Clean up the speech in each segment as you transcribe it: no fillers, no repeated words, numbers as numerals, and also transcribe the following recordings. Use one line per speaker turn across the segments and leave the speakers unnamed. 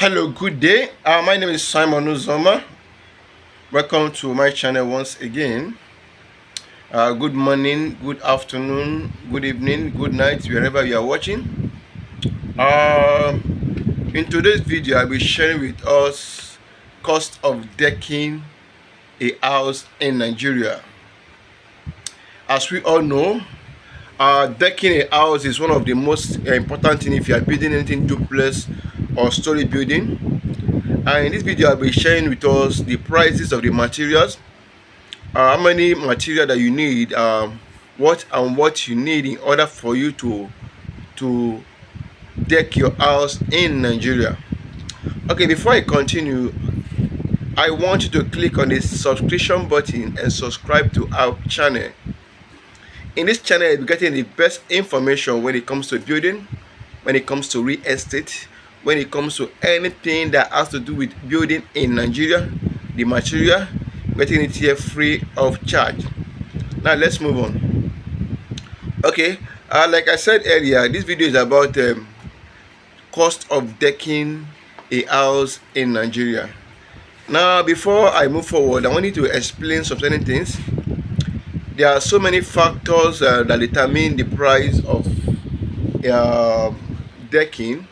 Hello, good day. My name is Simon Uzoma. Welcome to my channel once again. Good morning, good afternoon, good evening, good night, wherever you are watching. Uh, in today's video, I'll be sharing with us cost of decking a house in Nigeria. As we all know, decking a house is one of the most important things if you are building anything duplex or story building. And in this video, I'll be sharing with us the prices of the materials, how many material that you need, what you need in order for you to deck your house in Nigeria. Okay, before I continue, I want you to click on the subscription button and subscribe to our channel. In this channel, you'll be getting the best information when it comes to building, when it comes to real estate, when it comes to anything that has to do with building in Nigeria, the material, getting it here free of charge. Now let's move on. Okay, like I said earlier, this video is about cost of decking a house in Nigeria. Now before I move forward, I want you to explain some certain things. There are so many factors that determine the price of decking.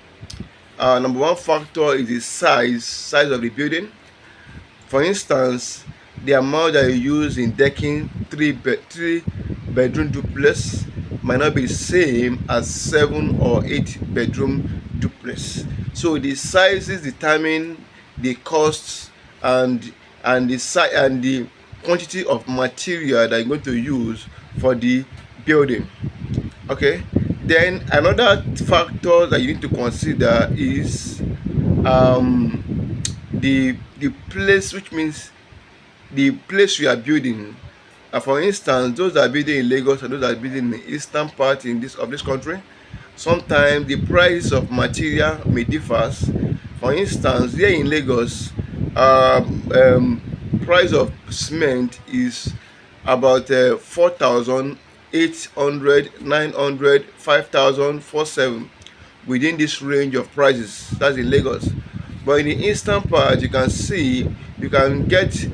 Number one factor is the size of the building. For instance, the amount that you use in decking three bedroom duplex might not be the same as 7 or 8 bedroom duplex. So the sizes determine the costs and the size and the quantity of material that you're going to use for the building. Okay, then another factor that you need to consider is the place, which means the place you are building. For instance, those that are building in Lagos and those that are building in the eastern part of this country, sometimes the price of material may differ. For instance, here in Lagos, price of cement is about 4,800, 900, 5,000, 4,700, within this range of prices. That's in Lagos. But in the eastern part, you can see you can get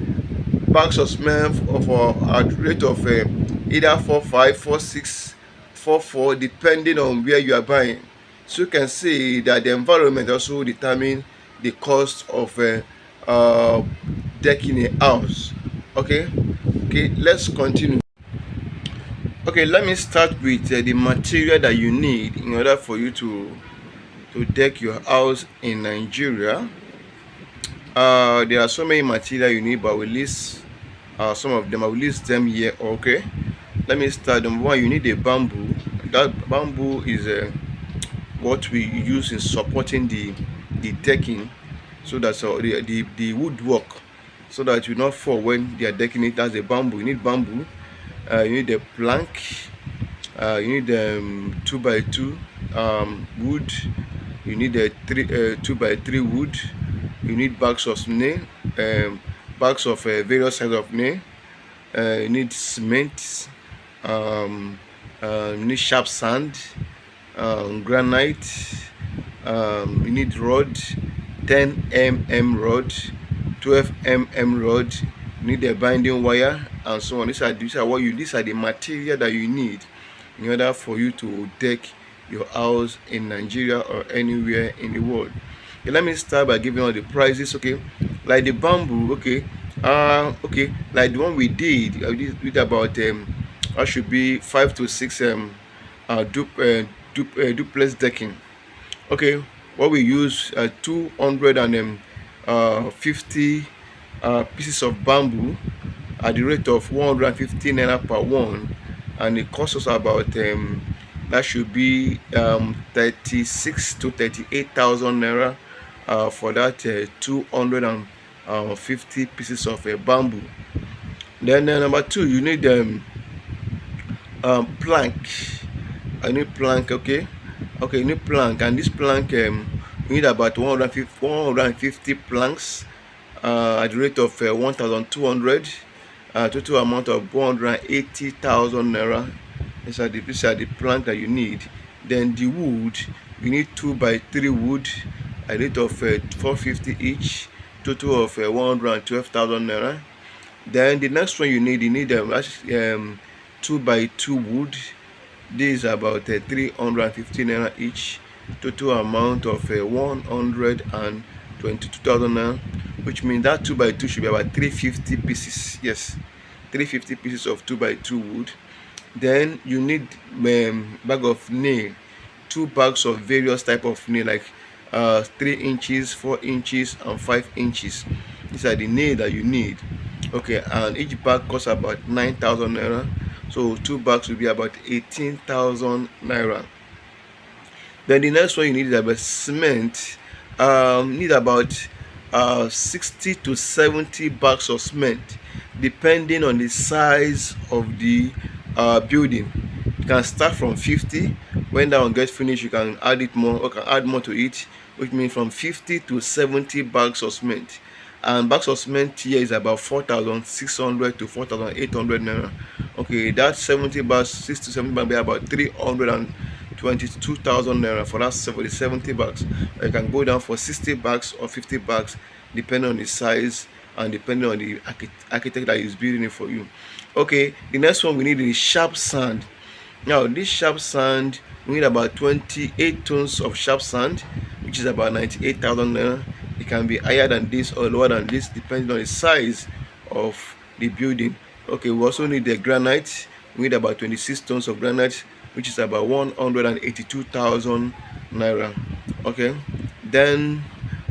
bags of cement for at rate of either 4,500, 4,600, 4,400, depending on where you are buying. So you can see that the environment also determines the cost of decking a house. Okay, let's continue. Okay, let me start with the material that you need in order for you to deck your house in Nigeria. There are so many material you need, but we list some of them. I will list them here. Okay, let me start. Number one, you need a bamboo. That bamboo is what we use in supporting the decking, so that's the woodwork, so that you not fall when they are decking it. That's a bamboo. You need bamboo. You need a plank. You need 2x2 wood. You need a 2x3 wood. You need bags of nail, bags of various kinds of nail. You need cement. You need sharp sand, granite. You need rod, 10 mm rod, 12 mm rod. You need a binding wire, and so on. These are the material that you need in order for you to deck your house in Nigeria or anywhere in the world. Okay, let me start by giving all the prices. Okay, like the bamboo. Okay, like the one we did about that should be 5 to 6 duplex decking. Okay, what we use 250 pieces of bamboo at the rate of 150 naira per one, and it costs us about that should be 36 to 38,000 naira for that 250 pieces of bamboo. Then number two, you need plank. I need plank. Okay, you need plank, and this plank you need about 150 planks at the rate of 1,200, total amount of 180,000 naira. These are the plank that you need. Then the wood, you need 2x3 wood, a rate of 450 each, total of 112,000 naira. Then the next one you need 2 by 2 wood. This is about 350 naira each, total amount of 122,000 naira, which means that 2 by 2 should be about 350 pieces. Yes, 350 pieces of 2 by 2 wood. Then you need bag of nail, 2 bags of various type of nail, like 3 inches, 4 inches, and 5 inches. These are the nail that you need. Okay, and each bag costs about 9,000 naira, so 2 bags will be about 18,000 naira. Then the next one you need is about cement. Need about 60 to 70 bags of cement, depending on the size of the building. You can start from 50. When that one gets finished, you can add it more, or can add more to it, which means from 50 to 70 bags of cement. And bags of cement here is about 4,600 to 4,800 naira. Okay, that 70 bags, 60 to 70 bags, be about 322,000 naira for that 70 bags. You can go down for 60 bags or 50 bags, depending on the size and depending on the architect that is building it for you. Okay, the next one we need is sharp sand. Now this sharp sand, we need about 28 tons of sharp sand, which is about 98,000 naira. It can be higher than this or lower than this, depending on the size of the building. Okay, we also need the granite. We need about 26 tons of granite, which is about 182,000 naira. Okay, then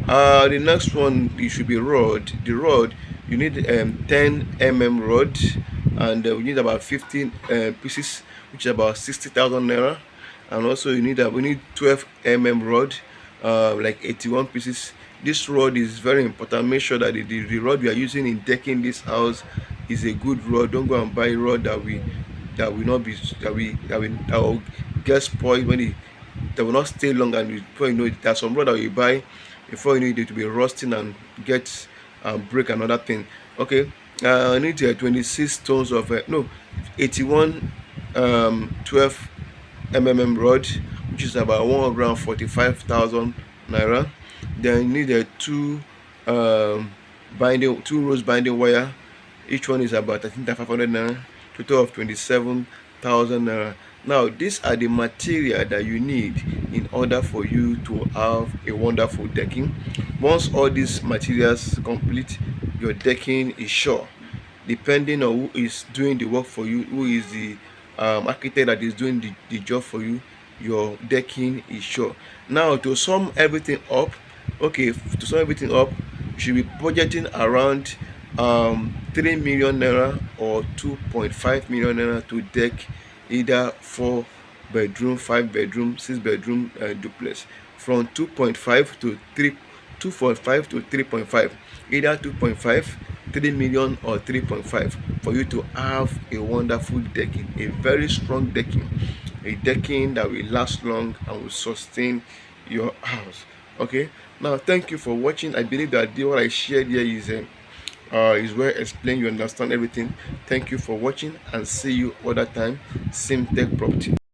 the next one, it should be rod. The rod, you need 10 rod, and we need about 15 pieces, which is about 60,000 naira. And also we need 12 rod, like 81 pieces. This rod is very important. Make sure that the rod we are using in decking this house is a good rod. Don't go and buy a rod that will get spoiled when that will not stay long, and before you know it, there's some rod that you buy, before you know it will be rusting and get break another thing. Okay, I need 26 tons of 81 12 rod, which is about 145,000 naira. Then you need two rows binding wire. Each one is about 13,500 naira, total of 27,000 naira. Now these are the material that you need in order for you to have a wonderful decking. Once all these materials complete, your decking is sure. Depending on who is doing the work for you, who is the architect that is doing the job for you, your decking is sure. Now to sum everything up, you should be budgeting around 3 million naira or 2.5 million naira to deck either 4 bedroom, 5 bedroom, 6 bedroom duplex, from 2.5 to 3.5, either 2.5, 3 million or 3.5, for you to have a wonderful decking, a very strong decking, a decking that will last long and will sustain your house. Okay, now thank you for watching. I believe that what I shared here is well explained. You understand everything. Thank you for watching, and see you other time. Same Tech Property.